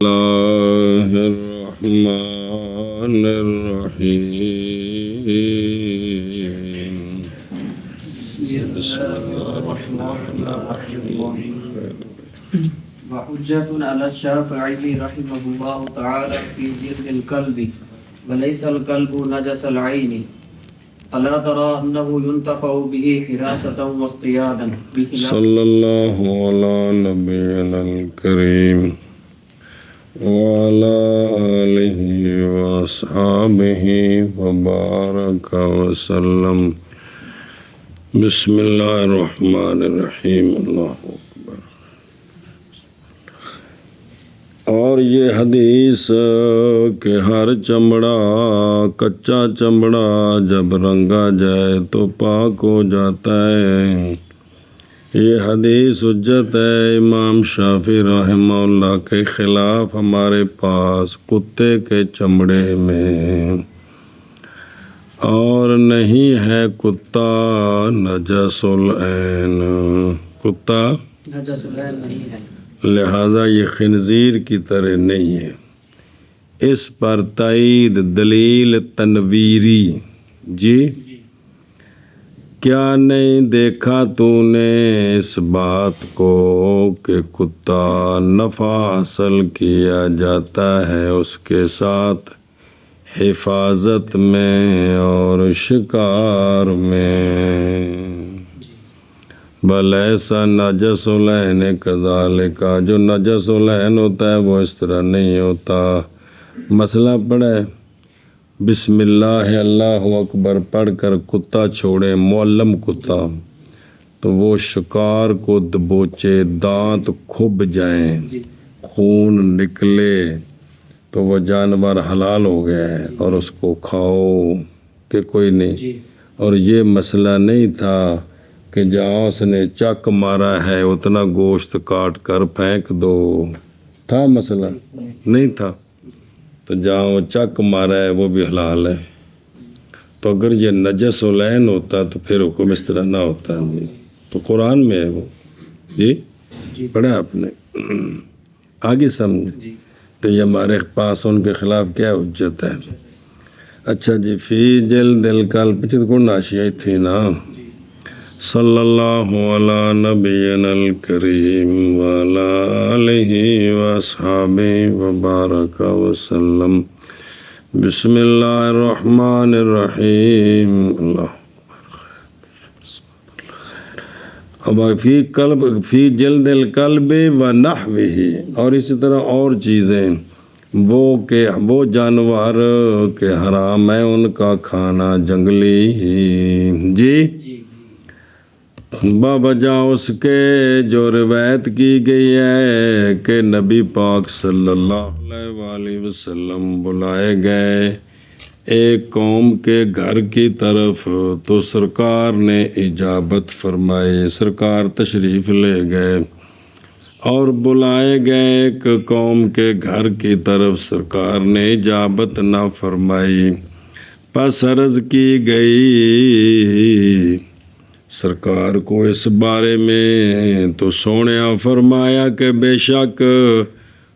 اللہ الرحمن الرحیم بسم اللہ الرحمن الرحیم وحجة على الشافعي رحمه الله تعالى في جلد الكلب وليس الكلب نجس العين ألا ترى أنه ينتفع به حراسة واصطيادا صلی اللہ علی نبینا الکریم وعلى آلہ واصحابہ وبارک وسلم بسم اللہ الرحمن الرحیم اللہ اکبر۔ اور یہ حدیث کہ ہر چمڑا کچا چمڑا جب رنگا جائے تو پاک ہو جاتا ہے، یہ حدیث حجت ہے امام شافعی رحمہ اللہ کے خلاف ہمارے پاس کتے کے چمڑے میں، اور نہیں ہے کتا نجس العین، کتا نجس العين نہیں ہے، لہذا یہ خنزیر کی طرح نہیں ہے۔ اس پر تائید دلیل تنویری، جی کیا نہیں دیکھا تو نے اس بات کو کہ کتا نفع حاصل کیا جاتا ہے اس کے ساتھ حفاظت میں اور شکار میں، بل ایسا نجس العین کذالک، جو نجس العین ہوتا ہے وہ اس طرح نہیں ہوتا۔ مسئلہ پڑھا ہے، بسم اللہ اللہ اکبر پڑھ کر کتا چھوڑے، معلم کتا، تو وہ شکار کو دبوچے، دانت کھب جائیں، خون نکلے تو وہ جانور حلال ہو گیا ہے اور اس کو کھاؤ کہ کوئی نہیں۔ اور یہ مسئلہ نہیں تھا کہ جہاں اس نے چک مارا ہے اتنا گوشت کاٹ کر پھینک دو، تھا مسئلہ؟ نہیں تھا۔ تو جہاں وہ چک مارا ہے وہ بھی حلال ہے، تو اگر یہ نجس العین ہوتا تو پھر حکم اس طرح نہ ہوتا، تو قرآن میں ہے وہ، جی پڑھا آپ نے، آگے سمجھ۔ تو یہ ہمارے پاس ان کے خلاف کیا حجت ہے؟ اچھا جی، فی جلد القلب پچھے کو ناشیہ تھی نا، صلی اللہ علی نبینا الکریم وعلی آلہ واصحابہ وبارک وسلم بسم اللہ الرحمن الرحیم اللہ۔ اب فی جلد القلب ونحوہ، اور اسی طرح اور چیزیں وہ جانور کے حرام ہے ان کا کھانا جنگلی، جی بوجہ اس کے جو روایت کی گئی ہے کہ نبی پاک صلی اللہ علیہ وآلہ وسلم بلائے گئے ایک قوم کے گھر کی طرف، تو سرکار نے اجابت فرمائی، سرکار تشریف لے گئے اور بلائے گئے ایک قوم کے گھر کی طرف، سرکار نے اجابت نہ فرمائی، پس عرض کی گئی سرکار کو اس بارے میں، تو سونیا فرمایا کہ بے شک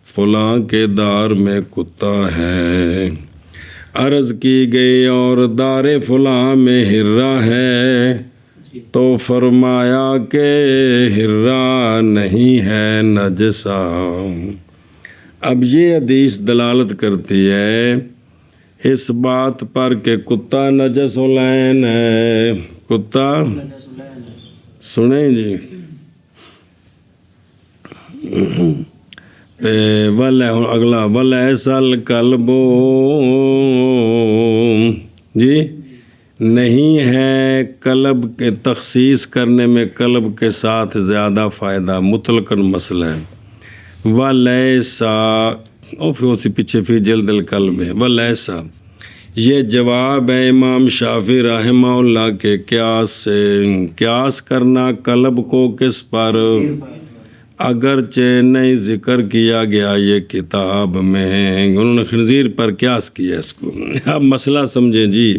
فلاں کے دار میں کتا ہے، عرض کی گئی اور دار فلاں میں ہررا ہے، تو فرمایا کہ ہررا نہیں ہے نجسا۔ اب یہ حدیث دلالت کرتی ہے اس بات پر کہ کتا نجس العین ہے، کتا سنیں جی، اگلا وَلَيْسَ الْكَلْبُ، جی نہیں ہے کلب کے تخصیص کرنے میں کلب کے ساتھ زیادہ فائدہ، مطلقاً مسئلہ ہے، وَلَيْسَ اور پیچھے فی جلد القلب ہے، وَلَيْسَ یہ جواب ہے امام شافعی رحمہ اللہ کے قیاس سے، قیاس کرنا کلب کو کس پر، اگرچہ نہیں ذکر کیا گیا یہ کتاب میں، انہوں نے خنزیر پر قیاس کیا اس کو۔ اب مسئلہ سمجھیں جی،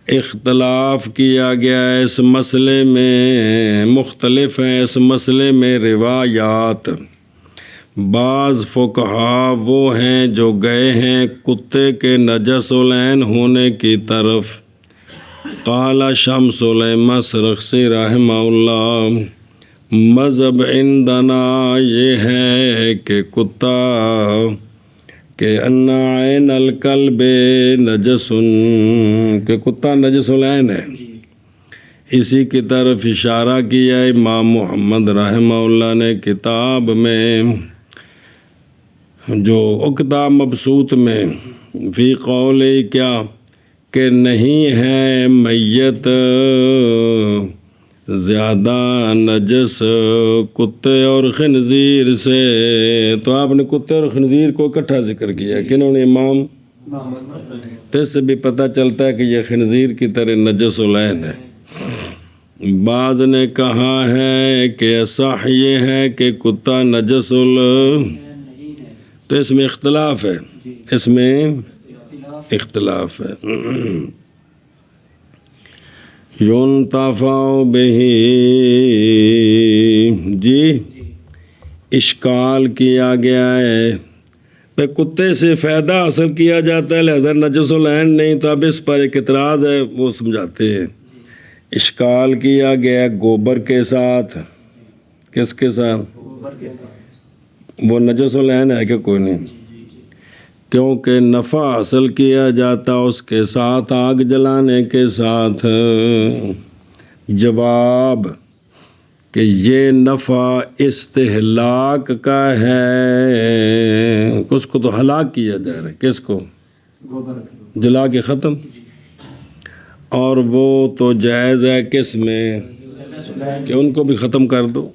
اختلاف کیا گیا ہے اس مسئلے میں، مختلف ہیں اس مسئلے میں روایات، بعض فقہا وہ ہیں جو گئے ہیں کتے کے نجس العین ہونے کی طرف۔ قال شمس العمس رخصی رحمہ اللہ، مذہب عندنا یہ ہے کہ کتا کہ ان عین الکلب نجس، کہ کتا نجس العین ہے۔ اسی کی طرف اشارہ کیا امام محمد رحمہ اللہ نے کتاب میں، جو کتاب مبسوط میں، فی قول کیا کہ نہیں ہے میت زیادہ نجس کتے اور خنزیر سے۔ تو آپ نے کتے اور خنزیر کو اکٹھا ذکر کیا، کنہوں نے؟ امام۔ تو اس سے بھی پتہ چلتا ہے کہ یہ خنزیر کی طرح نجس العین ہے۔ بعض نے کہا ہے کہ صح یہ ہے کہ کتا نجس تو اس میں اختلاف ہے، اس میں اختلاف ہے۔ ينتفع به، جی اشکال کیا گیا ہے کہ کتے سے فائدہ حاصل کیا جاتا ہے لہذا نجس العین نہیں، تو اب اس پر ایک اعتراض ہے، وہ سمجھاتے ہیں۔ اشکال کیا گیا گوبر کے ساتھ، کس کے ساتھ؟ وہ نجس العین ہے کہ کوئی نہیں؟ کیونکہ نفع حاصل کیا جاتا اس کے ساتھ آگ جلانے کے ساتھ۔ جواب کہ یہ نفع استہلاک کا ہے، اس کو تو ہلاک کیا جا رہا ہے، کس کو؟ جلا کے ختم، اور وہ تو جائز ہے کس میں کہ ان کو بھی ختم کر دو۔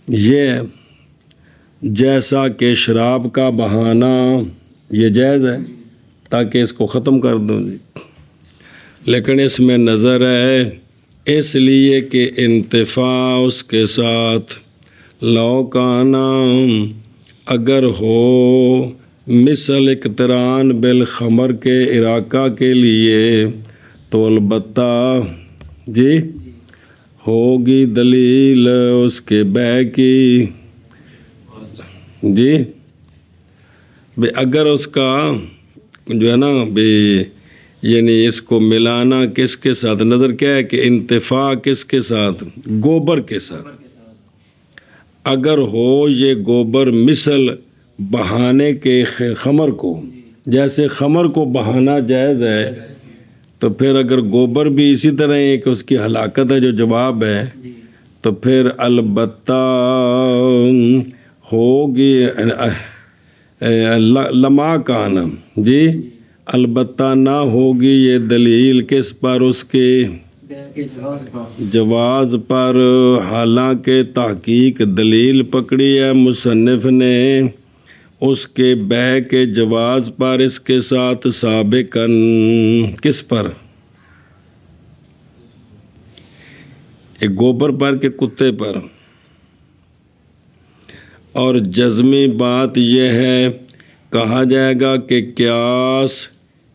یہ جیسا کہ شراب کا بہانہ یہ جائز ہے تاکہ اس کو ختم کر دو جی، لیکن اس میں نظر ہے اس لیے کہ انتفاع اس کے ساتھ لو کانا اگر ہو مثل اقتران بالخمر کے عراقہ کے لیے تو البتہ جی ہوگی دلیل اس کے بے کی، جی بے اگر اس کا جو ہے نا بے یعنی اس کو ملانا کس کے ساتھ، نظر کیا ہے کہ انتفاع کس کے ساتھ؟ گوبر کے ساتھ۔ اگر ہو یہ گوبر مثل بہانے کے خمر کو، جیسے خمر کو بہانا جائز ہے تو پھر اگر گوبر بھی اسی طرح ہے کہ اس کی ہلاکت ہے، جو جواب ہے، تو پھر البتہ ہوگی لما کانا، جی البتہ نہ ہوگی یہ دلیل کس پر؟ اس کے جواز پر، حالانکہ تحقیق دلیل پکڑی ہے مصنف نے اس کے بے کے جواز پر اس کے ساتھ سابقاً، کس پر؟ ایک گوبر پر کہ کتے پر؟ اور جزمی بات یہ ہے، کہا جائے گا کہ قیاس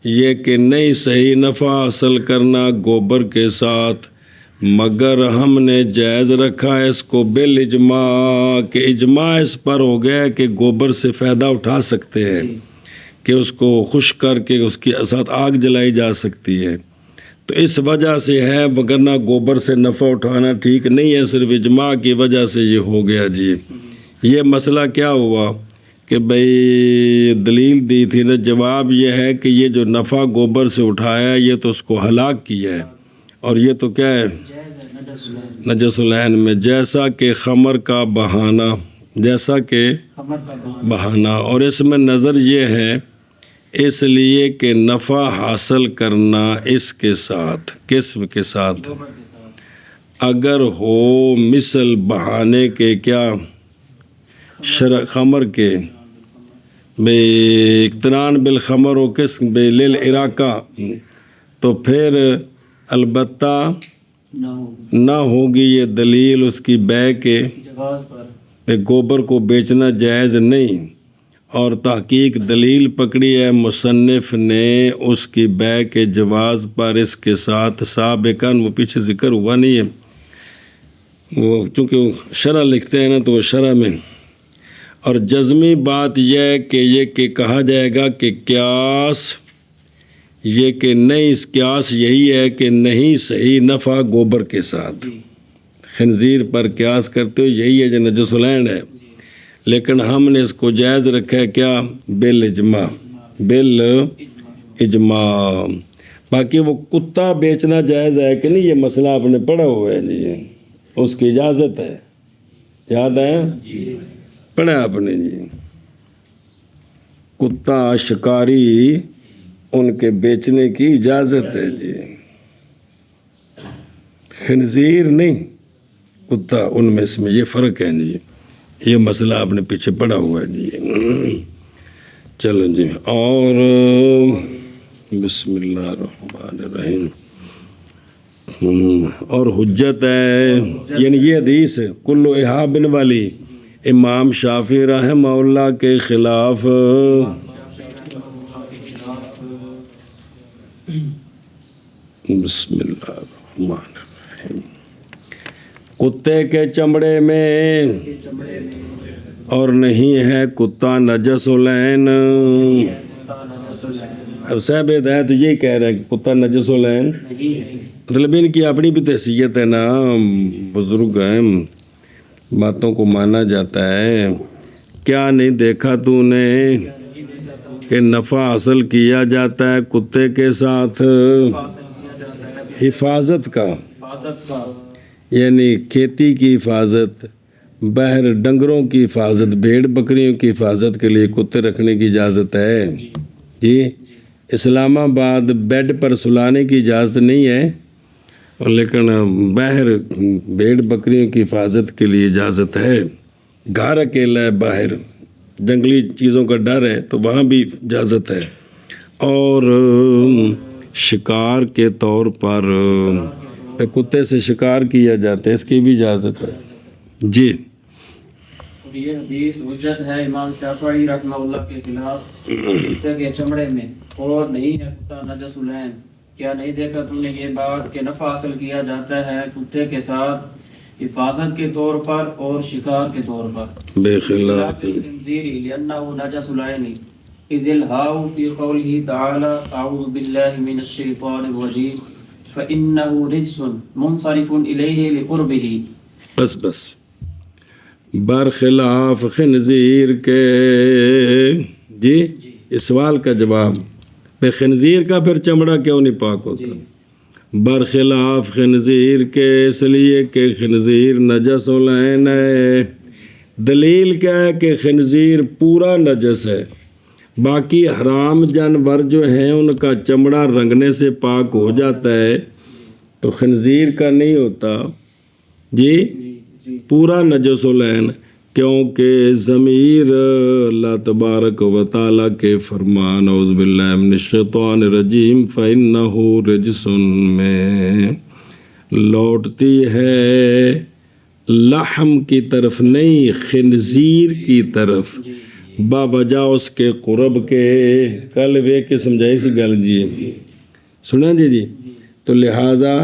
یہ کہ نہیں صحیح نفع حاصل کرنا گوبر کے ساتھ، مگر ہم نے جائز رکھا ہے اس کو بالاجماع، کہ اجماع اس پر ہو گیا کہ گوبر سے فائدہ اٹھا سکتے ہیں، کہ اس کو خشک کر کے اس کے ساتھ آگ جلائی جا سکتی ہے، تو اس وجہ سے ہے، وگرنہ گوبر سے نفع اٹھانا ٹھیک نہیں ہے، صرف اجماع کی وجہ سے یہ ہو گیا جی۔ یہ مسئلہ کیا ہوا کہ بھئی دلیل دی تھی نا، جواب یہ ہے کہ یہ جو نفع گوبر سے اٹھایا یہ تو اس کو ہلاک کیا ہے، اور یہ تو کیا ہے؟ نجس العین میں، جیسا کہ خمر کا بہانہ، جیسا کہ بہانہ، اور اس میں نظر یہ ہے اس لیے کہ نفع حاصل کرنا اس کے ساتھ، قسم کے ساتھ اگر ہو مثل بہانے کے، کیا خمر کے، بے اقتران بالخمر و قسم بے للعراقہ، تو پھر البتہ نہ ہوگی یہ دلیل اس کی بے کے، گوبر کو بیچنا جائز نہیں، اور تحقیق دلیل پکڑی ہے مصنف نے اس کی بے کے جواز پر اس کے ساتھ سابقاً، وہ پیچھے ذکر ہوا نہیں ہے، وہ چونکہ شرح لکھتے ہیں نا تو وہ شرح میں، اور جزمی بات یہ ہے کہ یہ کہ کہا جائے گا کہ قیاس یہ کہ نہیں، اس قیاس یہی ہے کہ نہیں صحیح نفع گوبر کے ساتھ، خنزیر پر قیاس کرتے ہو یہی ہے جو نجس العین ہے، لیکن ہم نے اس کو جائز رکھا ہے کیا؟ بالاجماع، بالاجماع۔ باقی وہ کتا بیچنا جائز ہے کہ نہیں، یہ مسئلہ آپ نے پڑھا ہوا ہے جی، اس کی اجازت ہے، یاد ہے؟ پڑھا آپ نے جی، کتا شکاری ان کے بیچنے کی اجازت ہے جی، خنزیر نہیں، کتا، ان میں اس میں یہ فرق ہے جی، یہ مسئلہ آپ نے پیچھے پڑھا ہوا ہے جی۔ چلو جی، اور بسم اللہ الرحمن الرحیم، اور حجت ہے، یعنی یہ حدیث کل احابن والی امام شافعی رحمہ اللہ کے خلاف، بسم اللہ الرحمن الرحیم، کتے کے چمڑے میں اور نہیں ہے کتا نجس العین، اب صاحب ہدایت تو یہی کہہ رہے ہیں کہ کتا نجس العین، مطلب ان کی اپنی بھی حیثیت ہے نا، بزرگ ہیں، باتوں کو مانا جاتا ہے۔ کیا نہیں دیکھا تو نے کہ نفع حاصل کیا جاتا ہے کتے کے ساتھ حفاظت کا، یعنی کھیتی کی حفاظت، بہر ڈنگروں کی حفاظت، بھیڑ بکریوں کی حفاظت کے لیے کتے رکھنے کی اجازت ہے جی۔ اسلام آباد بیڈ پر سلانے کی اجازت نہیں ہے، لیکن باہر بھیڑ بکریوں کی حفاظت کے لیے اجازت ہے۔ گھر اکیلا ہے، باہر جنگلی چیزوں کا ڈر ہے تو وہاں بھی اجازت ہے، اور شکار کے طور پر کتے سے شکار کیا جاتا ہے، اس کی بھی اجازت ہے جی۔ یہ حدیث حجت ہے امام شافعی رحمہ اللہ کے خلاف، کتے کے چمڑے میں اور نہیں ہے کتا نجس العین، کیا نہیں دیکھا تم نے یہ بات کہ نفع حاصل کیا جاتا ہے کتے کے ساتھ حفاظت کے طور پر اور شکار کے طور پر، بے خلاف الخنزیر لأنه نجس العین، اذ الہاء فی قوله تعالی اعوذ باللہ من الشیطان الرجیم فإنه رجس منصرف الیہ لقربہ۔ بس برخلاف خنزیر کے جی، اس سوال کا جواب بے، خنزیر کا پھر چمڑا کیوں نہیں پاک ہوتا؟ برخلاف خنزیر کے، اس لیے کہ خنزیر نجس العین ہے۔ دلیل کیا ہے کہ خنزیر پورا نجس ہے، باقی حرام جانور جو ہیں ان کا چمڑا رنگنے سے پاک ہو جاتا ہے، تو خنزیر کا نہیں ہوتا جی، پورا نجس العین، کیونکہ ضمیر اللہ تبارک و تعالیٰ کے فرمان اعوذ باللہ من الشیطان الرجیم فَإِنَّهُ رِجْسٌ میں لوٹتی ہے لحم کی طرف نہیں، خنزیر کی طرف، باوجہ اس کے قرب کے۔ کل وے کے سمجھائی سی گل جی، سنا جی، تو لہٰذا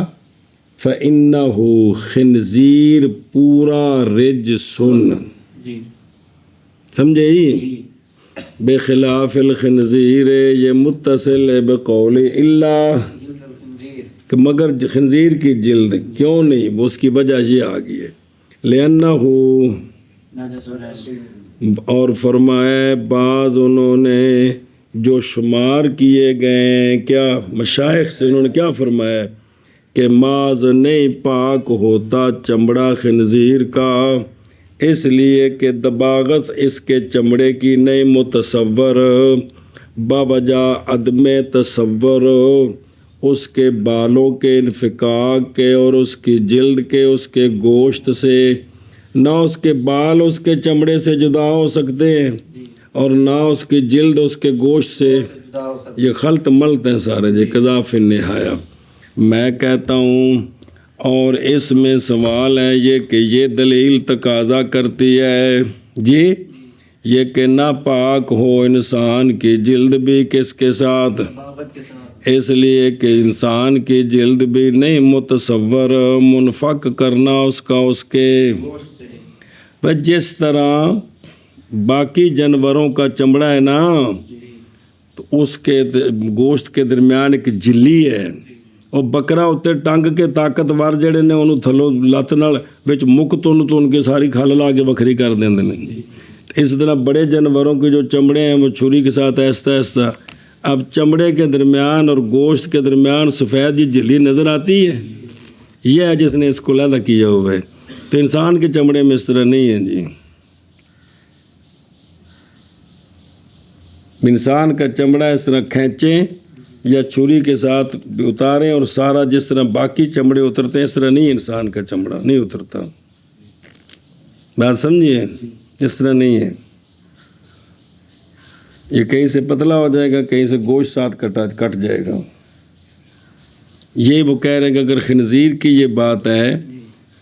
فَإِنَّهُ خنزیر پورا رجسن، سمجھے جی، بے خلاف الخنزیر، یہ متصل ہے بقول اللہ، کہ مگر خنزیر کی جلد کیوں نہیں، وہ اس کی وجہ یہ آ گئی ہے لِأَنَّهُ، اور فرمایا بعض انہوں نے جو شمار کیے گئے کیا مشائخ سے، انہوں نے کیا فرمایا کہ ماز نہیں پاک ہوتا چمڑا خنزیر کا، اس لیے کہ دباغت اس کے چمڑے کی نہیں متصور، باوجہ عدم تصور اس کے بالوں کے انفکاک کے اور اس کی جلد کے، اس کے گوشت سے، نہ اس کے بال اس کے چمڑے سے جدا ہو سکتے ہیں اور نہ اس کی جلد اس کے گوشت سے، یہ خلط ملط ہیں سارے جی، قذاف النہایا۔ میں کہتا ہوں، اور اس میں سوال ہے یہ کہ یہ دلیل تقاضا کرتی ہے جی، یہ کہ نہ پاک ہو انسان کی جلد بھی کس کے ساتھ، اس لیے کہ انسان کی جلد بھی نہیں متصور منفک کرنا اس کا اس کے گوشت سے بس جس طرح باقی جانوروں کا چمڑا ہے نا تو اس کے گوشت کے درمیان ایک جلی ہے اور بکرا اتنے ٹنگ کے طاقتور جڑے نے انہوں تھلو لت نال وچ مک تن کے ساری کھل لا کے وکھری کر دیں اس طرح بڑے جانوروں کے جو چمڑے ہیں وہ چھری کے ساتھ ایسا ایسا اب چمڑے کے درمیان اور گوشت کے درمیان سفید یہ جلی نظر آتی ہے یہ ہے جس نے اس کو علیحدہ کیا ہوا ہے تو انسان کے چمڑے میں اس طرح نہیں ہے جی انسان کا چمڑا اس طرح کھینچیں یا چھری کے ساتھ اتاریں اور سارا جس طرح باقی چمڑے اترتے ہیں اس طرح نہیں انسان کا چمڑا نہیں اترتا بات سمجھیے اس طرح نہیں ہے یہ کہیں سے پتلا ہو جائے گا کہیں سے گوشت ساتھ کٹ جائے گا یہ وہ کہہ رہے ہیں کہ اگر خنزیر کی یہ بات ہے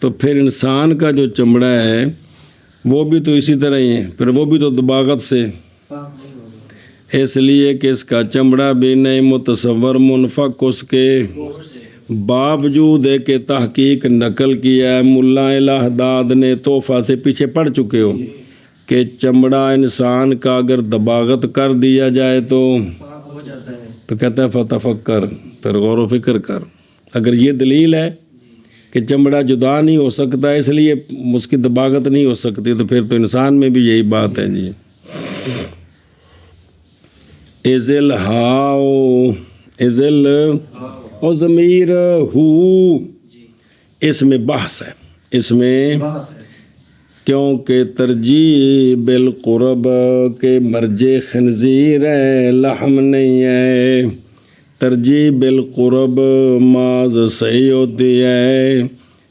تو پھر انسان کا جو چمڑا ہے وہ بھی تو اسی طرح ہی ہے پھر وہ بھی تو دباغت سے پاک نہیں ہوگا اس لیے کہ اس کا چمڑا بھی نہیں متصور منفک اس کے گوشت سے باوجود ہے کہ تحقیق نقل کیا ہے ملا الہ داد نے تحفہ سے پیچھے پڑ چکے ہو کہ چمڑا انسان کا اگر دباغت کر دیا جائے تو پاک ہو جاتا ہے تو کہتا ہے فتفکر پھر غور و فکر کر اگر یہ دلیل ہے کہ چمڑا جدا نہیں ہو سکتا اس لیے اس کی دباغت نہیں ہو سکتی تو پھر تو انسان میں بھی یہی بات ہے جی ازل ہاؤ ازل اور ضمیر ہو اس میں بحث ہے اس میں بس ہے کیونکہ ترجیح بالقرب کے مرجے خنزیر ہے لحم نہیں ہے ترجیح بالقرب ماز صحیح ہوتی ہے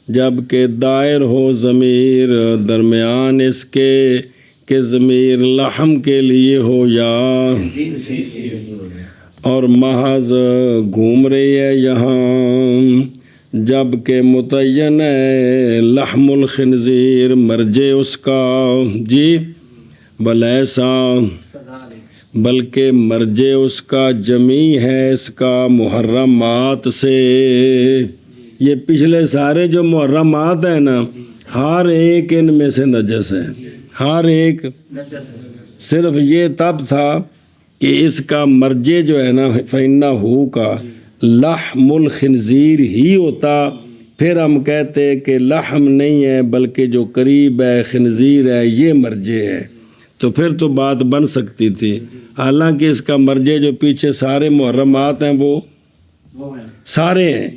جب کہ دائر ہو ضمیر درمیان اس کے کہ ضمیر لحم کے لیے ہو یا زین سے اور محض گھوم رہی ہے یہاں جب کہ متعین ہے لحم الخنزیر مرجے اس کا جی بلیسا کذالک بلکہ مرجے اس کا جمی ہے اس کا محرمات سے یہ پچھلے سارے جو محرمات ہیں نا ہر ایک ان میں سے نجس ہے ہر ایک نجس ہے صرف یہ تب تھا کہ اس کا مرجے جو ہے نا فَإِنَّهُ کا لحم الخنزیر ہی ہوتا پھر ہم کہتے کہ لحم نہیں ہے بلکہ جو قریب ہے خنزیر ہے یہ مرجے ہے تو پھر تو بات بن سکتی تھی حالانکہ اس کا مرجے جو پیچھے سارے محرمات ہیں وہ وہ ہے سارے ہیں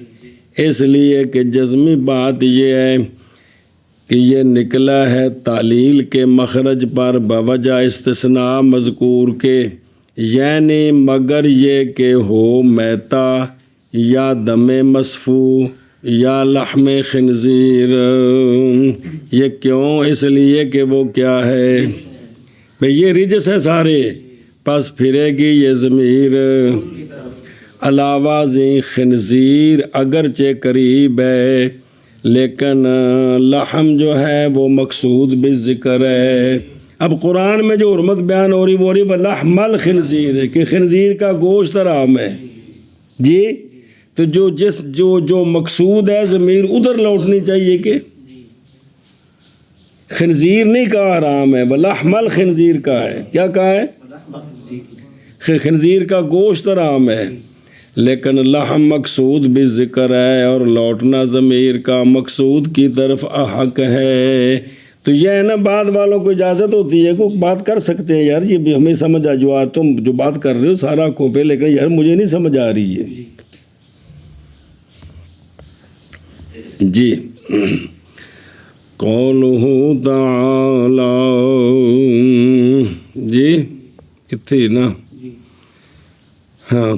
اس لیے کہ جزمی بات یہ ہے کہ یہ نکلا ہے تعلیل کے مخرج پر بوجہ استثناء مذکور کے یعنی مگر یہ کہ ہو میتا یا دم مصفوح یا لحم خنزیر یہ کیوں اس لیے کہ وہ کیا ہے بھئی یہ رجس ہے سارے پس پھرے گی یہ ضمیر کی طرف علاوہ ازیں خنزیر اگرچہ قریب ہے لیکن لحم جو ہے وہ مقصود بھی ذکر ہے اب قرآن میں جو حرمت بیان ہو رہی وہ لحم الخنزیر ہے کہ خنزیر کا گوشت حرام ہے جی تو جو مقصود ہے ضمیر ادھر لوٹنی چاہیے کہ خنزیر نہیں کہا حرام ہے لحم الخنزیر کا ہے کیا کہا ہے خنزیر کا گوشت حرام ہے لیکن لحم مقصود بھی ذکر ہے اور لوٹنا ضمیر کا مقصود کی طرف احق ہے تو یہ ہے نا بعد والوں کو اجازت ہوتی ہے کہ بات کر سکتے ہیں یار یہ بھی ہمیں سمجھ جو تم جو بات کر رہے ہو سارا کو پہ لیکن یار مجھے نہیں سمجھ آ رہی ہے جی قولہ تعالی جی اتھی نا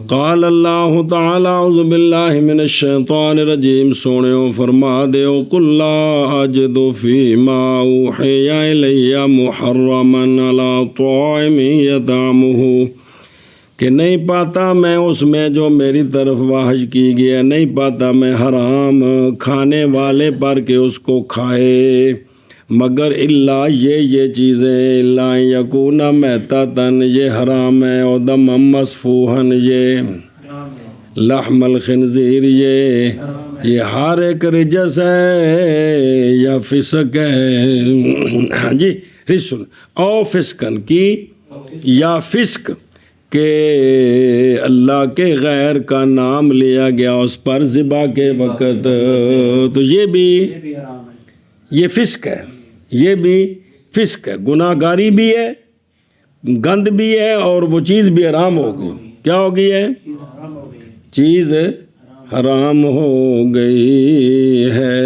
قال اللہ تعالی اعوذ باللہ من الشیطان الرجیم سونیو فرما دیو قل لا اجد فیما اوحی الی محرما علی طاعم یطعمہ کہ نہیں پاتا میں اس میں جو میری طرف واحج کی گیا نہیں پاتا میں حرام کھانے والے پر کہ اس کو کھائے مگر اللہ یہ چیزیں اللہ یکون میتتن یہ حرام ہے اور دم مصفوحن یہ لحم الخنزیر یہ ہر ایک رجس ہے یا فسق ہے. ہاں جی رسن او فسقن کی یا فسق کہ اللہ کے غیر کا نام لیا گیا اس پر ذبح کے وقت، تو یہ بھی یہ فسق ہے، یہ بھی فسق ہے، گناہ گاری بھی ہے، گند بھی ہے، اور وہ چیز بھی حرام ہو گئی. کیا ہو گئی ہے؟ چیز حرام ہو گئی ہے.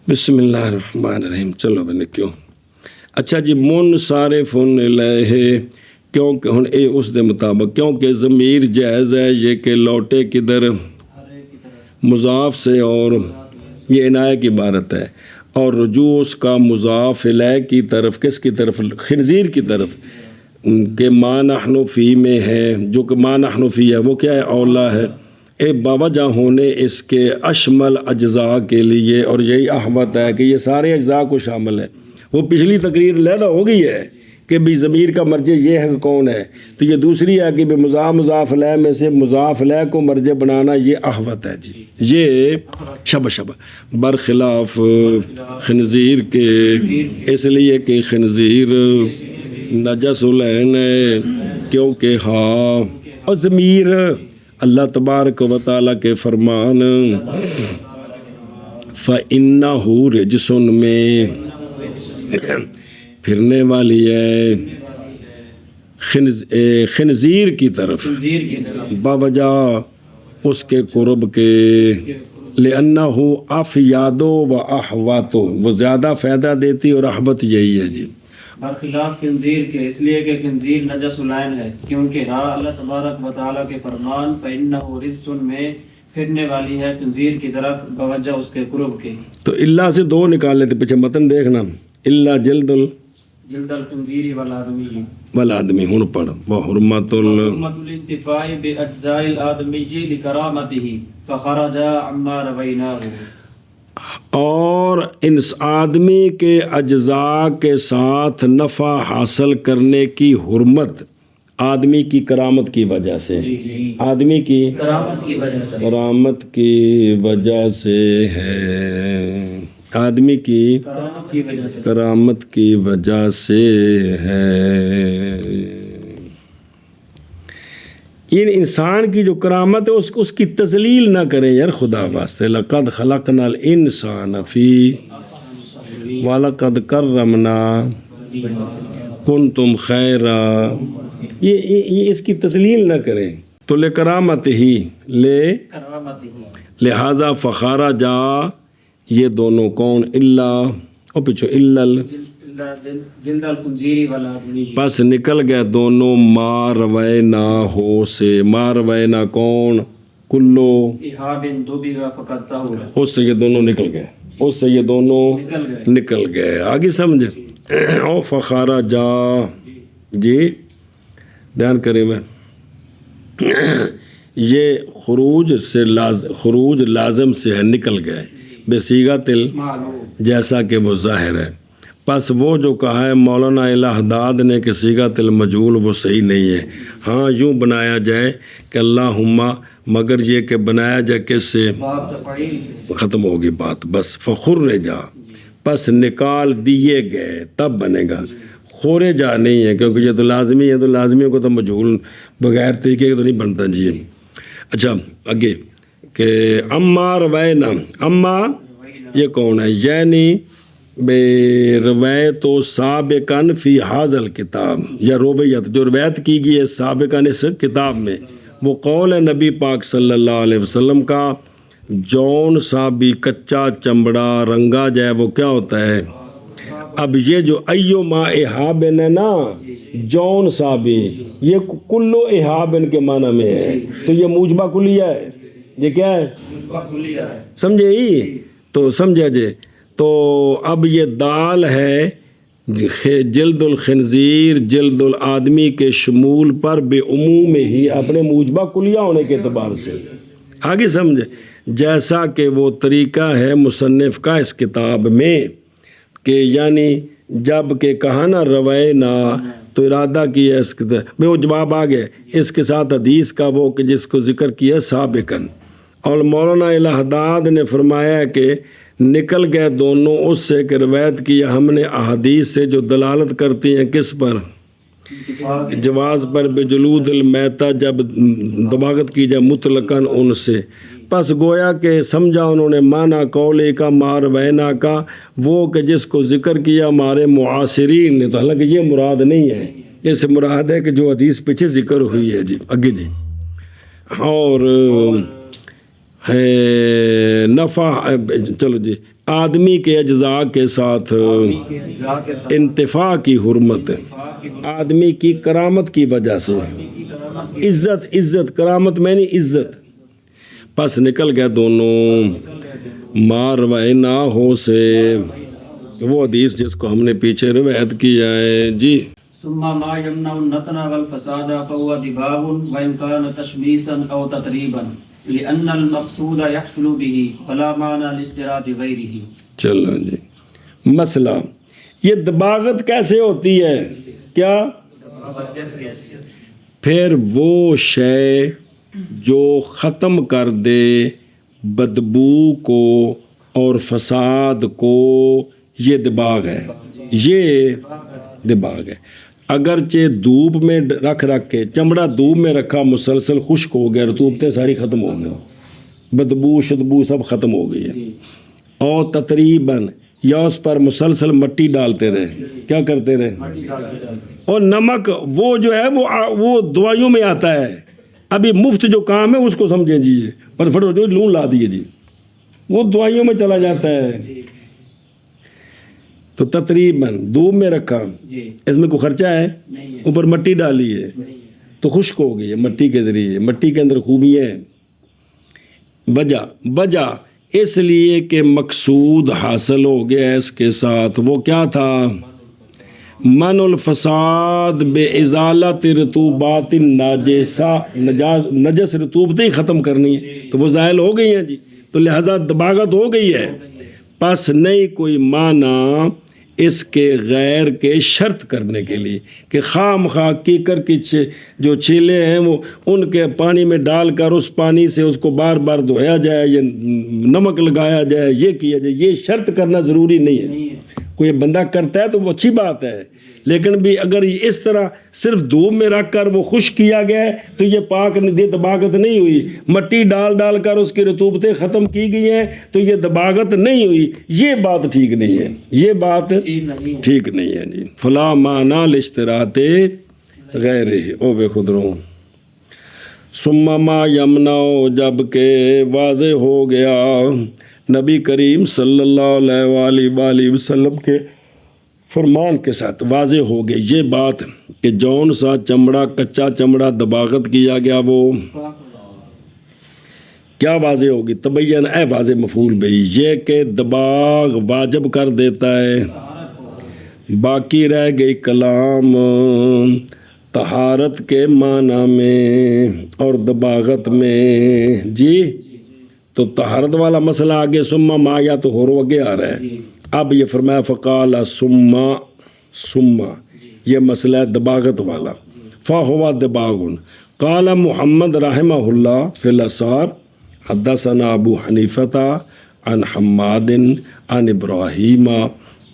بسم اللہ الرحمن الرحیم. چلو بنے کیوں اچھا جی منصرف الیہ، کیونکہ ہن اے اس دے مطابق کیونکہ ضمیر جائز ہے یہ کہ لوٹے کدھر مضاف سے، اور یہ عنایہ کی عبارت ہے، اور رجوع اس کا مضاف الیہ کی طرف، کس کی طرف؟ خنزیر کی طرف، کہ ما نحن فی میں ہے، جو کہ ما نحن فی ہے وہ کیا ہے؟ اولا ہے، اے باوجہ ہونے اس کے اشمل اجزاء کے لیے، اور یہی احوط ہے کہ یہ سارے اجزاء کو شامل ہے. وہ پچھلی تقریر علیحدہ ہو گئی ہے کہ بھی ضمیر کا مرجع یہ ہے کہ کون ہے، تو یہ دوسری ہے کہ مضاف الیہ میں سے مضاف الیہ کو مرجع بنانا یہ احوط ہے جی. یہ شبہ برخلاف خنزیر کے، اس لیے کہ خنزیر نجس العین ہے، کیونکہ ہاں اور ضمیر اللہ تبارک و تعالیٰ کے فرمان فَإِنَّهُ رِجْسٌ میں پھرنے والی ہے خنزیر کی طرف باوجہ اس کے قرب کے، لِأَنَّهُ أَفْيَادُ وَأَحْوَاتُ، وہ زیادہ فائدہ دیتی اور احبت یہی ہے جی. برخلاف خنزیر کے، اس لیے کہ خنزیر نجس العین ہے، کیونکہ ہاں اللہ تبارک و تعالیٰ کے فرمان فَإِنَّهُ رِجْسٌ میں پھرنے والی ہے خنزیر کی طرف بوجہ اس کے قرب کے. تو اللہ سے دو نکالے تھے، پیچھے متن دیکھنا، اللہ جلد الخنزیر والآدمی والآدمی. ہن پڑھ وحرمت حرمت الانتفاع باجزاء الآدمی لکرامتہ فخرج عما رویناہ، اور ان آدمی کے اجزاء کے ساتھ نفع حاصل کرنے کی حرمت آدمی کی کرامت کی وجہ سے، آدمی کی کرامت کی وجہ سے ہے، آدمی کی کرامت کی وجہ سے ہے. یہ انسان کی جو کرامت ہے اس کی تذلیل نہ کریں یار خدا واسطے. لقد خلقنا الانسان فی وَلَقَدْ كَرَّمْنَا کنتم خیرا، یہ اس کی تذلیل نہ کریں. تو لے کرامت ہی لہذا فخارا جا، یہ دونوں کون؟ اللہ اور پیچھو پس نکل گئے دونوں ما روینا ہو سے. ما روینا کون؟ کلو، اس سے یہ دونوں نکل گئے، اس سے یہ دونوں نکل گئے. آگے سمجھے؟ او فخارا جا جی دھیان کریں میں، یہ خروج لازم سے ہے، نکل گئے بصیغۃ جیسا کہ وہ ظاہر ہے. پس وہ جو کہا ہے مولانا الہداد نے کہ صیغۃ المجہول وہ صحیح نہیں ہے. ہاں یوں بنایا جائے کہ اللہم، مگر یہ کہ بنایا جائے کس سے؟ ختم ہوگی بات بس. فخر جا، پس نکال دیے گئے، تب بنے گا. خورے جا نہیں ہے کیونکہ یہ تو لازمی ہے، تو لازمیوں کو تو مجہول بغیر طریقے کے تو نہیں بنتا جی. اچھا آگے کہ اما روینا، اما یہ کون ہے؟ یعنی بے روایت و سابقاً فی حاضل کتاب، یا رویت جو روایت کی گئی ہے سابقاً اس کتاب میں، وہ قول ہے نبی پاک صلی اللہ علیہ وسلم کا، جون سا بھی کچا چمڑا رنگا جائے وہ کیا ہوتا ہے؟ اب یہ جو ایو ما احابن ہے نا، جون سا بھی، یہ کلو احابن کے معنی میں ہے، تو یہ موجبہ کلیہ ہے. یہ کیا ہے؟ سمجھے ہی تو سمجھا جے. تو اب یہ دال ہے جلد الخنزیر جلد الآدمی کے شمول پر بے عموم ہی اپنے موجبہ کلیہ ہونے کے اعتبار سے. آگے سمجھے؟ جیسا کہ وہ طریقہ ہے مصنف کا اس کتاب میں کہ یعنی جب کہ کہا نا روینا، تو ارادہ کیا اس کے میں وہ جواب آ گیا اس کے ساتھ حدیث کا وہ کہ جس کو ذکر کیا سابقاً. اور مولانا الہ حداد نے فرمایا ہے کہ نکل گئے دونوں اس سے کہ روایت کیا ہم نے احادیث سے جو دلالت کرتی ہیں کس پر؟ جواز پر بجلود المیتہ جب دباغت کی جائے مطلقاً ان سے. پس گویا کہ سمجھا انہوں نے معنی قولے کا ماروینا کا وہ کہ جس کو ذکر کیا ہمارے معاصرین نے. تو حالانکہ یہ مراد نہیں ہے، اس سے مراد ہے کہ جو حدیث پیچھے ذکر ہوئی ہے. جی آگے جی. اور ہے نفع، چلو جی، آدمی کے اجزاء کے ساتھ انتفاع کی حرمت، آدمی کی کرامت کی وجہ سے عزت کرامت میں نہیں عزت. پس نکل گئے دونوں ماروے نہ ہو سے وہ حدیث جس کو ہم نے پیچھے روایت کیا ہے. جی ثم ما يمنع النتن والفساد فهو دباغ وإن كان تشميسا أو تطريبا لأن المقصود يحصل به فلا معنى لاشتراط غيره. چلو جی، مسئلہ یہ دباغت کیسے ہوتی ہے؟ کیا؟ پھر وہ شے جو ختم کر دے بدبو کو اور فساد کو، یہ دباغ ہے، یہ دباغ ہے. اگرچہ دھوپ میں رکھ کے چمڑا دھوپ میں رکھا مسلسل خشک ہو گیا، رطوبتیں ساری ختم ہو گئی، بدبو شدبو سب ختم ہو گئی ہے. اور تقریباً یا اس پر مسلسل مٹی ڈالتے رہے، کیا کرتے رہے؟ اور نمک وہ جو ہے وہ دوائیوں میں آتا ہے. ابھی مفت جو کام ہے اس کو سمجھیں جی، پر فٹوٹ لون لا دیے جی، وہ دوائیوں میں چلا جاتا ہے. تو تقریباً دھوپ میں رکھا، اس میں کوئی خرچہ ہے؟ اوپر مٹی ڈالی ہے تو خشک ہو گئی ہے مٹی کے ذریعے. مٹی کے اندر خوبیاں ہیں. وجہ اس لیے کہ مقصود حاصل ہو گیا اس کے ساتھ. وہ کیا تھا؟ من الفساد بے ازالت رطوبات ناجسہ، نجس رطوبتیں ختم کرنی ہے تو وہ زائل ہو گئی ہیں جی، تو لہذا دباغت ہو گئی ہے. پس نہیں کوئی معنی اس کے غیر کے شرط کرنے کے لیے کہ خام خواہ کیکر کی جو چھیلے ہیں وہ ان کے پانی میں ڈال کر اس پانی سے اس کو بار بار دھویا جائے یا نمک لگایا جائے، یہ کیا جائے، یہ شرط کرنا ضروری نہیں ہے. کوئی بندہ کرتا ہے تو وہ اچھی بات ہے، لیکن بھی اگر اس طرح صرف دھوپ میں رکھ کر وہ خشک کیا گیا ہے تو یہ پاک دباغت نہیں ہوئی. مٹی ڈال کر اس کی رطوبتیں ختم کی گئی ہیں تو یہ دباغت نہیں ہوئی. یہ بات ٹھیک نہیں ہے، یہ بات ٹھیک نہیں ہے جی. فلا معنی لاشتراط غیر او بے خود رو. ثم ما یمنع، جب کہ واضح ہو گیا نبی کریم صلی اللہ علیہ وآلہ وسلم کے فرمان کے ساتھ واضح ہو گئی یہ بات کہ جون سا چمڑا کچا چمڑا دباغت کیا گیا وہ کیا واضح ہوگی؟ تبین اے واضح مفعول بھئی، یہ کہ دباغ واجب کر دیتا ہے. باقی رہ گئی کلام طہارت کے معنی میں اور دباغت میں. جی تو طہارت والا مسئلہ آگے ثم ما یا تو ہوگے آ رہا ہے. اب یہ فرمایا فقال ثم یہ مسئلہ ہے دباغت والا. فہو دباغ. قال محمد رحمہ اللہ فی الاثار حدثنا ابو حنیفہ عن حماد عن ابراہیم.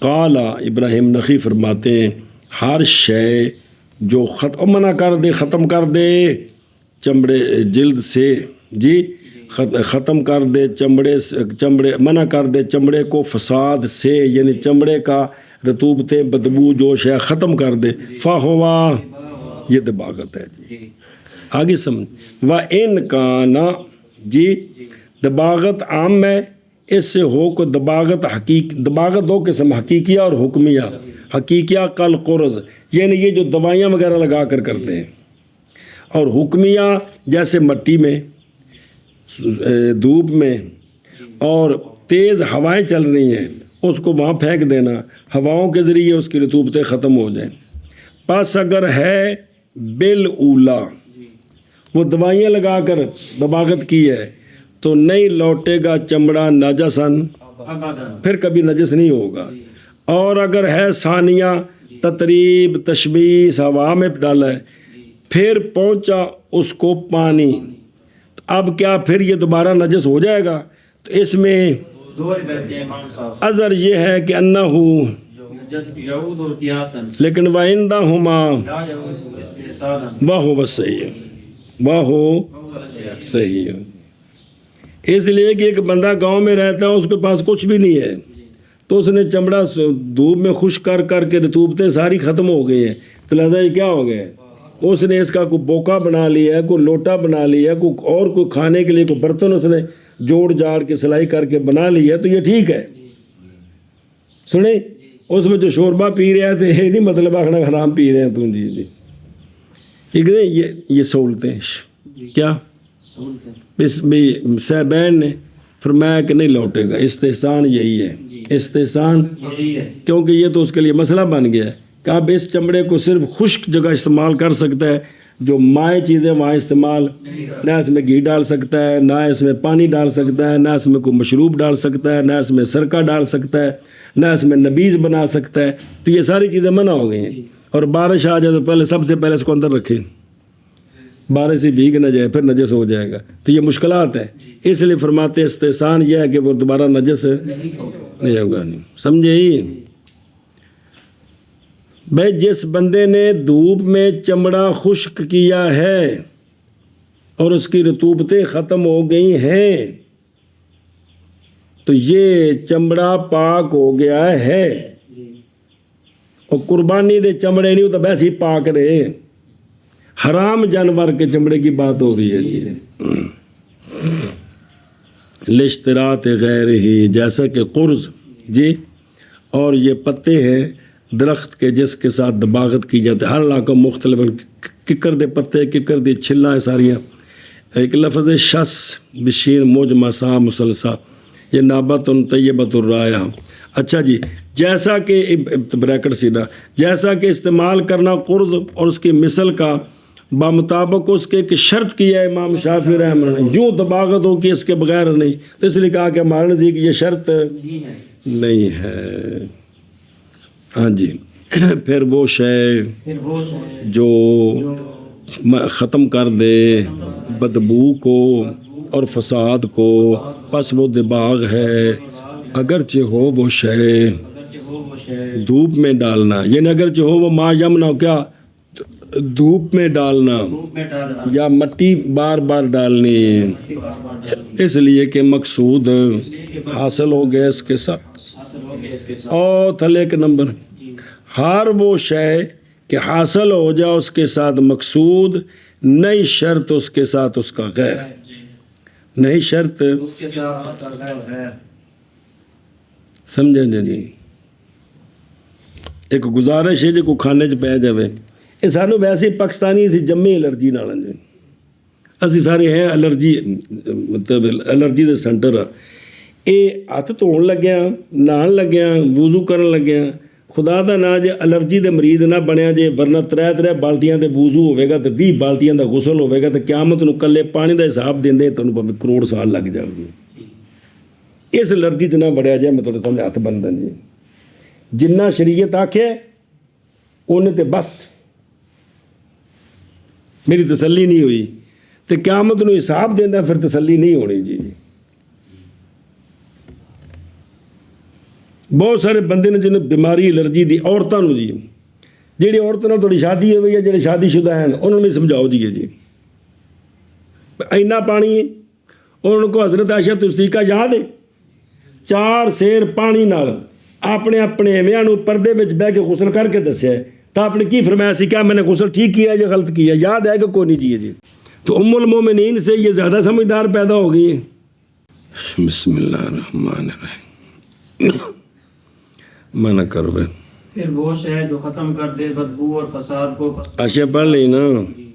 قال ابراہیم نخعی فرماتے ہیں ہر شے جو منع کر دے، ختم کر دے چمڑے جلد سے، جی ختم کر دے چمڑے منع کر دے چمڑے کو فساد سے، یعنی چمڑے کا رطوبتیں بدبو جو شے ختم کر دے، فہوا یہ دباغت ہے جی. آگے سمجھ. وَإِنْ كَانَ جی دباغت عام ہے، اس سے ہو کو دباغت دباغت دو قسم حقیقیہ اور حکمیہ. حقیقیہ کل قرض یعنی یہ جو دوائیاں وغیرہ لگا کر کرتے ہیں، اور حکمیہ جیسے مٹی میں، دھوپ میں، اور تیز ہوائیں چل رہی ہیں اس کو وہاں پھینک دینا، ہواؤں کے ذریعے اس کی رطوبتیں ختم ہو جائیں. پس اگر ہے بالاولا وہ دوائیاں لگا کر دباغت کی ہے تو نہیں لوٹے گا چمڑا نجسن، پھر کبھی نجس نہیں ہوگا. اور اگر ہے ثانیہ تطریب تشبیس ہوا میں ڈالا ہے، پھر پہنچا اس کو پانی، اب کیا پھر یہ دوبارہ نجس ہو جائے گا؟ تو اس میں دو روایتیں ہیں امام صاحب، عذر یہ ہے کہ انہو نجس یعود قیاسا لیکن وَعِندَهُمَا لا یعود استحسانا وَهُوَ الصحیح وَهُوَ صحیح۔ اس لیے کہ ایک بندہ گاؤں میں رہتا ہے، اس کے پاس کچھ بھی نہیں ہے، تو اس نے چمڑا دھوپ میں خشک کر کر کے رطوبتیں ساری ختم ہو گئی ہیں، تو لہذا یہ کیا ہو گیا ہے؟ اس نے اس کا کوئی بوکا بنا لیا ہے، کوئی لوٹا بنا لیا ہے، کوئی اور کوئی کھانے کے لیے کوئی برتن اس نے جوڑ جاڑ کے سلائی کر کے بنا لیا ہے، تو یہ ٹھیک ہے۔ سنیں، اس میں جو شوربہ پی رہے تھے یہ نہیں مطلب آخنا حرام پی رہے ہیں تو جی جی ٹھیک ہے۔ یہ سہولتیں کیا اس بھی صاحبین نے فرمایا کہ نہیں لوٹے گا، استحسان یہی ہے، استحسان، یہی ہے کیونکہ یہ تو اس کے لیے مسئلہ بن گیا ہے کہ اب اس چمڑے کو صرف خشک جگہ استعمال کر سکتا ہے، جو مائع چیزیں وہاں استعمال نہ اس میں گھی ڈال سکتا ہے، نہ اس میں پانی ڈال سکتا ہے، نہ اس میں کوئی مشروب ڈال سکتا ہے، نہ اس میں سرکہ ڈال سکتا ہے، نہ اس میں نبیذ بنا سکتا ہے، تو یہ ساری چیزیں منع ہو گئی ہیں۔ اور بارش آ جائے تو پہلے سب سے پہلے اس کو اندر رکھیں، بارش سے بھیگ نہ جائے، پھر نجس ہو جائے گا، تو یہ مشکلات ہیں۔ اس لیے فرماتے استحسان یہ ہے کہ وہ دوبارہ نجس نہیں ہوگا، نہیں سمجھے ہی؟ بھائی جس بندے نے دھوپ میں چمڑا خشک کیا ہے اور اس کی رطوبتیں ختم ہو گئی ہیں تو یہ چمڑا پاک ہو گیا ہے، اور قربانی دے چمڑے نہیں تو ویسے ہی پاک رہے، حرام جانور کے چمڑے کی بات ہو رہی ہے جی۔ لشترات غیر ہی، جیسا کہ قرض جی، اور یہ پتے ہیں درخت کے جس کے ساتھ دباغت کی جاتی ہے، ہر علاقہ مختلف، ککر دے پتے، ککر دی چھلا ہے ساریاں۔ ایک لفظ شس بشین موجمہ سا مسلسہ، یہ نابت طیبت الرائحہ۔ اچھا جی، جیسا کہ بریکٹ سیدھا، جیسا کہ استعمال کرنا قرض اور اس کی مثل کا بمطابق اس کے کہ شرط کیا ہے امام شافعی رحمہ اللہ نے، یوں دباغت ہو کہ اس کے بغیر نہیں، تو اس لیے کہا کہ ہمارے نزدیک یہ شرط نہیں ہے۔ ہاں جی، پھر وہ شے جو ختم کر دے بدبو کو اور فساد کو، پس وہ دباغ ہے، اگرچہ ہو وہ شے دھوپ میں ڈالنا، یعنی اگرچہ ہو وہ ما یمنا، کیا دھوپ میں ڈالنا یا مٹی بار بار ڈالنی، اس لیے کہ مقصود حاصل ہو گیا اس کے ساتھ۔ اور تھلے کے نمبر، ہر وہ شے کہ حاصل ہو جائے اس کے ساتھ مقصود، نئی شرط اس کے ساتھ اس کا غیر، نئی شرط سمجھیں جی۔ ایک گزارش ہے جو کو کھانے چ پہ جائے، یہ سانو ویسے پاکستانی اسی جمے الرجی نال جی، اسی سارے ہیں الرجی، مطلب الرجی دے سینٹر آ، یہ ہاتھ دھون لگیا، نہان لگیا، وضو کرن لگیا، خدا دا نا جے الرجی دے مریض نہ بنیا جے، ورنہ 3 بالٹیاں دے وضو ہوئے گا تو 20 بالٹیاں دا غسل ہوئے گا، تو قیامت نو کلے پانی دا حساب دیندے تو انہوں کروڑ سال لگ جائے گی۔ اس الرجی چ نہ بڑھیا جائے، میں تھوڑے سامنے ہاتھ بندا جی، جنہ شریعت آکھے انہیں تے بس میری تسلی نہیں ہوئی، تو قیامت نو حساب دیندہ پھر تسلی نہیں ہونی جی۔ بہت سارے بندے نے جنہیں بیماری الرجی دی، عورتوں نو جی، جیڑی عورتوں تھوڑی شادی ہوئی ہے، جڑے شادی شدہ ہیں انہوں نے سمجھاؤ جی، اینا پانی ہے، انہوں کو حضرت عائشہ صدیقہ یاد ہے، 4 سیر پانی نال اپنے اپنے میاں نو پردے وچ بہ کے غسل کر کے دسیا ہے، تو آپ نے کی فرمایا سی، کیا میں نے غسل ٹھیک کیا یا غلط کیا؟ یاد ہے کہ کوئی نہیں جی۔ تو ام المومنین سے یہ زیادہ سمجھدار پیدا ہو گئی ہے۔ بسم اللہ الرحمن الرحیم، منع کرو بے، پھر وہ شے جو ختم کر دے بدبو اور فساد کو، آشیا پڑھ لی نا،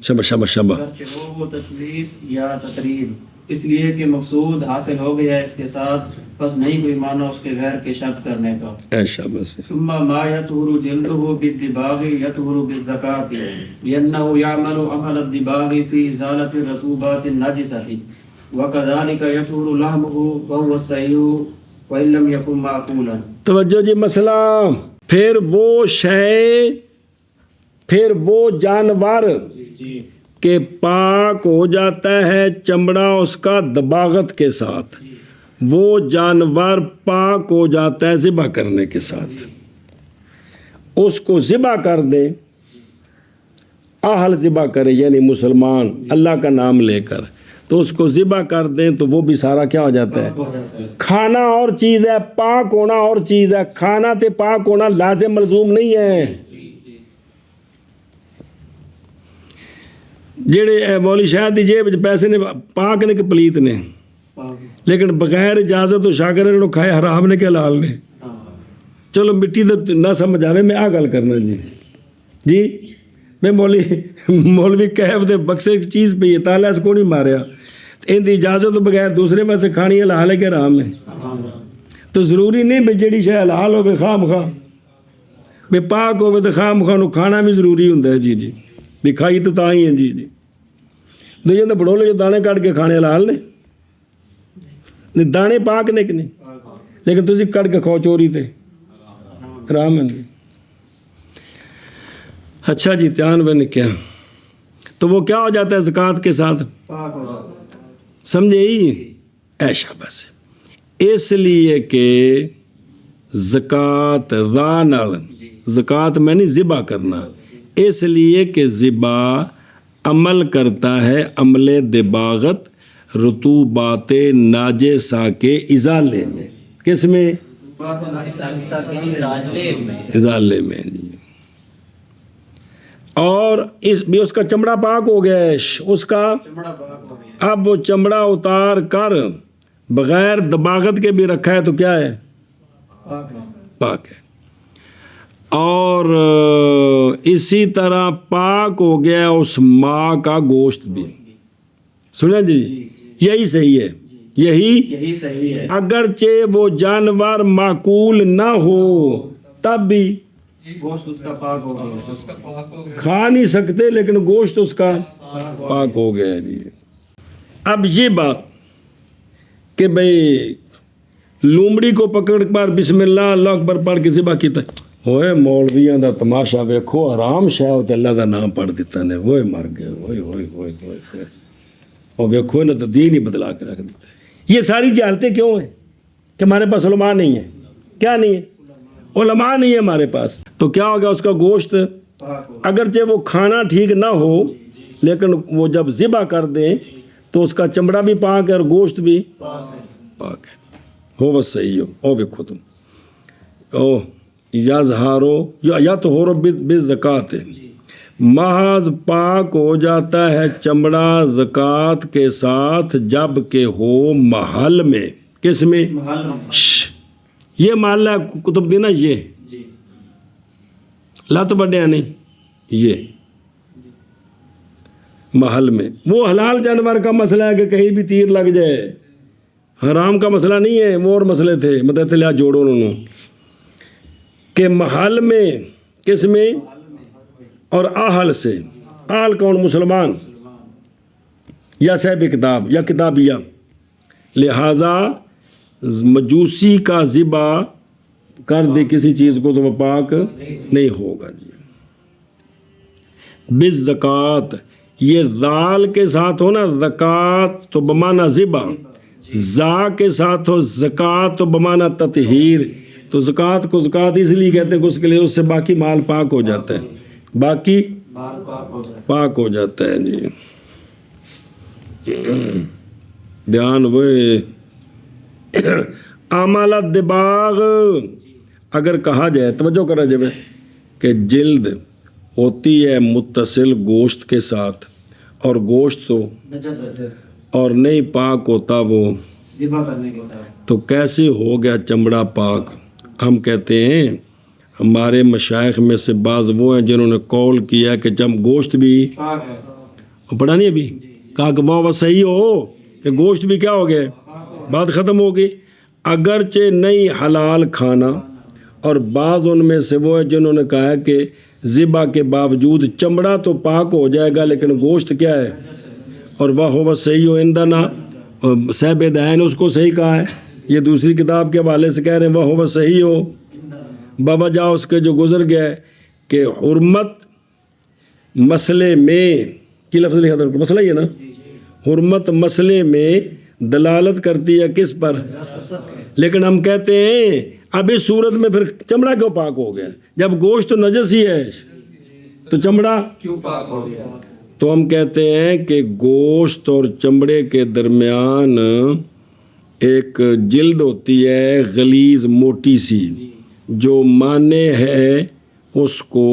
شبہ شبہ شبہ، اگرچہ ہو وہ تشویش یا تقریب، اس لیے کہ مقصود حاصل ہو گیا اس کے ساتھ، بس نہیں کوئی معنی اس کے غیر کے شرط کرنے کا۔ اے شبہ سے ثم ما يطهر جلده بالدباغ يطهر بالزكاة لأنه يعمل عمل الدباغ في إزالة الرطوبات النجسة، وكذلك يطهر لحمه وهو الصحيح وإن لم يكن معقولا۔ توجہ جی، مسئلہ پھر وہ شے، پھر وہ جانور کہ پاک ہو جاتا ہے چمڑا اس کا دباغت کے ساتھ، وہ جانور پاک ہو جاتا ہے ذبح کرنے کے ساتھ. اس کو ذبح کر دیں، اہل ذبح کرے یعنی مسلمان اللہ کا نام لے کر، تو اس کو ذبح کر دیں تو وہ بھی سارا کیا ہو جاتا ہے. کھانا اور چیز ہے، پاک ہونا اور چیز ہے. کھانا تے پاک ہونا لازم ملزوم نہیں ہے. جڑے مولی شاید دی جیب پیسے نے پاک نے کہ پلیت نے، لیکن بغیر اجازت تو شاگر نے کھائے حرام نے کہ حلال نے. چلو مٹی تو نہ سمجھ آوے، میں گل کرنا جی میں مولوی کیف دے بکسے چیز پہ یہ تالا اس کو نہیں ماریا، ان دی اجازت تو بغیر دوسرے پاسے کھانی حلال ہے کہ حرام ہے. تو ضروری نہیں بھی جڑی شے حلال ہوے خواہ مخواہ بھی پاک ہوے تو خواہ مخواہ نو کھانا بھی ضروری ہوندا ہے. جی بھی کھائی تو تا ہی ہے. جی دو تو بڑھولے جو دانے کٹ کے کھانے حلال نے، دانے پاک نے کہ نہیں، لیکن تسی کٹ کے کھاؤ چوری تے حرام ہے. اچھا جی دھیان میں کیا، تو وہ کیا ہو جاتا ہے زکوٰۃ کے ساتھ، سمجھے ہی ایشا بس. اس لیے کہ زکوٰۃ میں نہیں ذبح کرنا، اس لیے کہ ذبح عمل کرتا ہے عمل دباغت رطوبات ناجسہ کے ازالے میں. کس میں؟ ازالے میں. اور اس کا چمڑا پاک ہو گیا ہے، اس کا اب وہ چمڑا اتار کر بغیر دباغت کے بھی رکھا ہے تو کیا ہے، پاک ہے. اور اسی طرح پاک ہو گیا اس ماں کا گوشت بھی. سنیں جی یہی صحیح ہے، یہی صحیح ہے. اگرچہ وہ جانور معقول نہ ہو تب بھی گوشت اس کا پاک ہو گیا، کھا نہیں سکتے لیکن گوشت اس کا پاک ہو گیا. جی اب یہ بات کہ بھئی لومڑی کو پکڑ کر بسم اللہ اللہ اکبر پڑھ کے ذبح کیتا، ہوئے مولویاں دا تماشا ویکھو، حرام شے تے اللہ دا نام پڑھ دیتا نے، ہوئے مر گئے، ہوئے ہوئے ہوئے ہوئے، اور ویکھو نہ تو دین ہی بدلا کے رکھ دیتا ہے. یہ ساری جہالتیں کیوں ہیں کہ ہمارے پاس علماء نہیں ہیں. کیا نہیں ہے؟ علماء نہیں ہے ہمارے پاس. تو کیا ہوگا اس کا گوشت اگرچہ وہ کھانا ٹھیک نہ ہو لیکن وہ جب ذبح کر دیں تو اس کا چمڑا بھی پاک ہے اور گوشت بھی پاک ہے. ہو بس صحیح ہو. او دیکھو تم او یا تو ہو بالزکوٰۃ، محض پاک ہو جاتا ہے چمڑا زکوٰۃ کے ساتھ جب کہ ہو محل میں. کس میں؟ یہ محلہ کتب دینا، یہ لت بڑھیا نہیں، یہ محل میں. وہ حلال جانور کا مسئلہ ہے کہ کہیں بھی تیر لگ جائے، حرام کا مسئلہ نہیں ہے. وہ اور مسئلے تھے مدد لیا جوڑو انہوں کہ محل میں. کس میں؟ اور اہل سے. اہل کون؟ مسلمان یا صاحب کتاب یا کتابیہ. لہذا مجوسی کا ذبح کر دے کسی چیز کو تو وہ پاک نہیں ہوگا. جی بالزکوٰۃ، یہ ذال کے ساتھ ہو نا زکوٰۃ تو بمانا ذبح، زا کے ساتھ ہو زکوٰۃ تو بمانا تطہیر. تو زکوٰۃ کو زکوٰۃ اس لیے کہتے ہیں کہ اس کے لیے اس سے باقی مال پاک ہو جاتا ہے، باقی پاک ہو جاتا ہے. جی دھیان ہوئے. عمالت دباغ اگر کہا جائے، توجہ کرا جائے کہ جلد ہوتی ہے متصل گوشت کے ساتھ اور گوشت اور نہیں پاک ہوتا وہ، تو کیسے ہو گیا چمڑا پاک؟ ہم کہتے ہیں ہمارے مشائخ میں سے بعض وہ ہیں جنہوں نے قول کیا کہ جب گوشت بھی پڑھا نہیں ابھی کہا کہ وہ صحیح ہو کہ گوشت بھی کیا ہو گیا، بات ختم ہو گئی. اگرچہ نہیں حلال کھانا، اور بعض ان میں سے وہ ہے جنہوں نے کہا کہ ذبح کے باوجود چمڑا تو پاک ہو جائے گا لیکن گوشت کیا ہے، اور وہ صحیح ہو اندنا صاحب دین اس کو صحیح کہا ہے. یہ دوسری کتاب کے حوالے سے کہہ رہے ہیں وہ صحیح ہو بوجہ اس کے جو گزر گیا ہے کہ حرمت مسئلے میں کی لفظ لکھا تھا مسئلہ ہی ہے نا، حرمت مسئلے میں دلالت کرتی ہے کس پر؟ لیکن ہم کہتے ہیں اب اس صورت میں پھر چمڑا کیوں پاک ہو گیا؟ جب گوشت تو نجس ہی ہے تو چمڑا کیوں پاک ہو گیا؟ تو ہم کہتے ہیں کہ گوشت اور چمڑے کے درمیان ایک جلد ہوتی ہے غلیظ موٹی سی، جو مانے ہے اس کو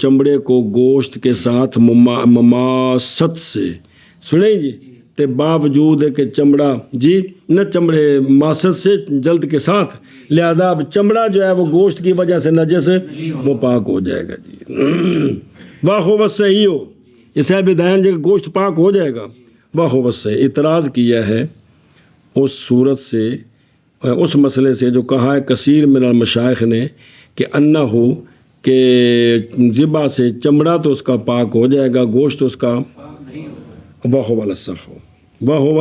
چمڑے کو گوشت کے ساتھ مماست سے، سنیں جی، تے باوجود ہے کہ چمڑا جی نہ چمڑے ماست سے جلد کے ساتھ، لہذا اب چمڑا جو ہے وہ گوشت کی وجہ سے نجس وہ پاک ہو جائے گا جی۔ واہ ہو بس صحیح ہو اسے بھی دائن جگہ گوشت پاک ہو جائے گا، واہ ہو بس صحیح۔ اعتراض کیا ہے اس صورت سے، اس مسئلے سے جو کہا ہے کثیر من المشائخ نے کہ انہو کہ ذبح سے چمڑا تو اس کا پاک ہو جائے گا، گوشت اس کا وَهُوَ الْأَصَحُّ وَهُوَ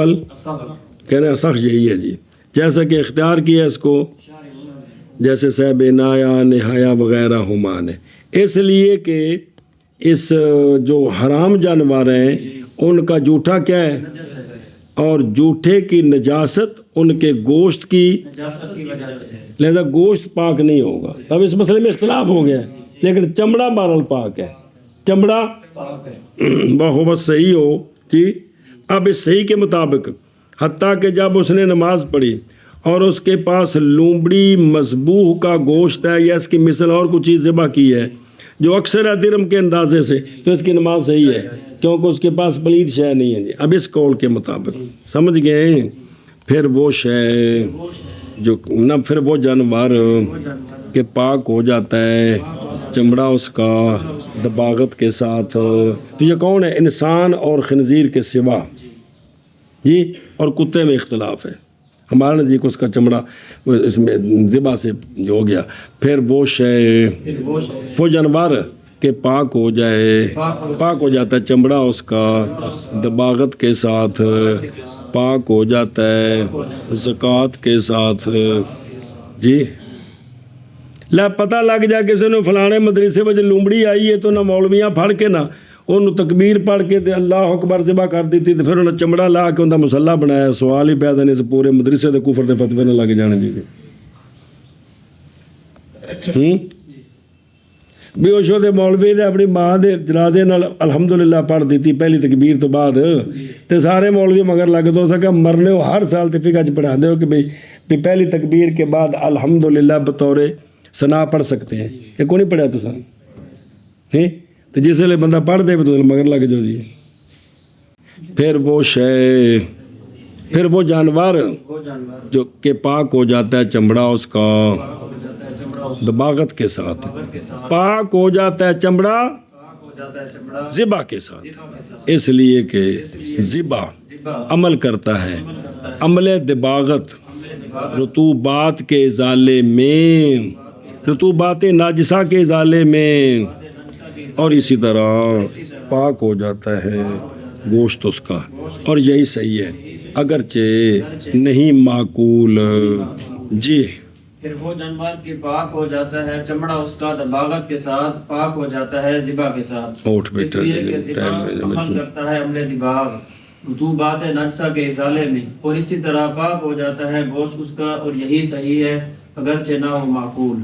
کہنا اصح یہی ہے جی، جیسا کہ اختیار کیا اس کو جیسے صاحب نایا نہایا وغیرہ ہما نے، اس لیے کہ اس جو حرام جانور ہیں ان کا جوٹھا کیا ہے، اور جوٹھے کی نجاست ان کے گوشت کی نجاست کی وجہ سے، لہذا گوشت پاک نہیں ہوگا۔ اب اس مسئلے میں اختلاف ہو گیا ہے، لیکن چمڑا بہرحال پاک ہے، چمڑا پاک ہے۔ بہت صحیح ہو جی۔ اب اس صحیح کے مطابق حتیٰ کہ جب اس نے نماز پڑھی اور اس کے پاس لومڑی مذبوح کا گوشت ہے یا اس کی مثل اور کچھ چیز ذبح کی ہے جو اکثر ہے درم کے اندازے سے، تو اس کی نماز صحیح ہے کیونکہ اس کے پاس پلید شے نہیں ہے جی۔ اب اس قول کے مطابق سمجھ گئے، پھر وہ شے جو نہ پھر وہ جانور کہ پاک ہو جاتا ہے چمڑا اس کا دباغت کے ساتھ، تو یہ کون ہے؟ انسان اور خنزیر کے سوا جی، اور کتے میں اختلاف ہے، ہمارے نزدیک اس کا چمڑا اس میں ذبح سے جو ہو گیا، پھر وہ شے وہ جانور کہ پاک ہو جائے، پاک ہو جاتا ہے چمڑا اس کا دباغت کے ساتھ، پاک ہو جاتا ہے زکوٰۃ کے ساتھ جی۔ لے پتہ لگ جائے کسی نے فلانے مدرسے وچ لومڑی آئی ہے تو نہ مولویاں پھڑ کے نہ انہوں تکبیر پڑھ کے تے اللہ اکبر ذبح کر دیتی تے پھر انہیں چمڑا لا کے انہوں مسلح بنایا، سوال ہی پیدا نہیں سے پورے مدرسے دے کفر دے فتوے نہ لگ جانے جی۔ بھی وہ شو دے مولوی نے اپنی ماں دے جنازے نال الحمدللہ پڑھ دیتی پہلی تکبیر تو بعد، تے سارے مولوی مگر لگ دو سکا مرنے ہو ہر سال تے فقہ پڑھا دے ہو کہ بھی پہلی تکبیر کے بعد الحمدللہ بطور ثنا پڑھ سکتے ہیں، یہ کون نہیں پڑھا تو سن تو جس لئے بندہ پڑھ دے تو مگر لگ جو جی۔ پھر وہ شے، پھر وہ جانور جو کہ پاک ہو جاتا ہے چمڑا اس کا دباغت کے ساتھ، پاک ہو جاتا ہے چمڑا ذبح کے ساتھ، اس لیے کہ ذبح عمل کرتا ہے عمل دباغت رطوبات کے ازالے میں، رطوبات ناجسہ کے ازالے میں، اور اسی طرح پاک ہو جاتا ہے گوشت اس کا، اور یہی صحیح ہے اگرچہ نہیں معقول جی۔ پھر وہ جانور کے پاک ہو جاتا ہے چمڑا اس کا دباغت کے ساتھ، پاک ہو جاتا ہے ذبح کے ساتھ، اوٹھ بیٹا اس لیے کہ ذبح عمل کرتا ہے عمل دباغ رطوبات ناجسہ کے ازالے میں، اور اسی طرح پاک ہو جاتا ہے گوشت اس کا، اور یہی صحیح ہے اگرچہ نہ ہو معقول۔